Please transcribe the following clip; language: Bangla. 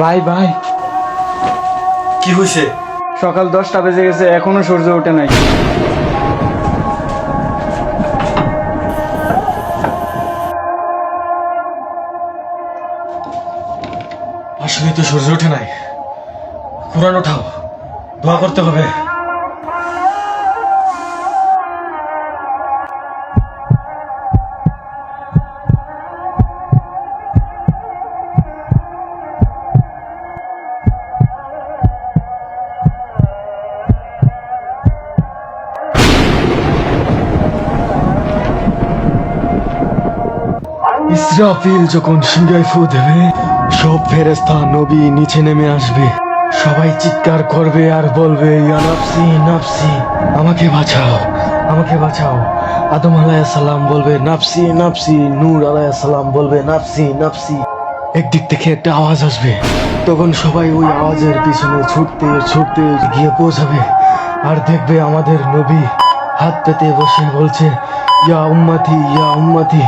ভাই ভাই, কি হয়েছে? সকাল 10টা বেজে গেছে, এখনো সূর্য ওঠে নাই। আসলে তো সূর্য ওঠে নাই। কোরআন ওঠাও, দোয়া করতে হবে। ইসরাফিল যখন সিংহায় ফু দেবে, সব ফেরেশতা নবী নিচে নেমে আসবে। সবাই চিৎকার করবে আর বলবে, ইয়া নাফসি নাফসি, আমাকে বাঁচাও, আমাকে বাঁচাও। আদম আলাইহিস সালাম বলবে নাফসি নাফসি, নূর আলাইহিস সালাম বলবে নাফসি নাফসি। একদিক থেকে একটা আওয়াজ আসবে, তখন সবাই ওই আওয়াজের পিছনে ছুটতে ছুটতে গিয়ে পৌঁছাবে আর দেখবে আমাদের নবী হাত পেতে বসে বলছে, ইয়া উম্মতি ইয়া উম্মতি।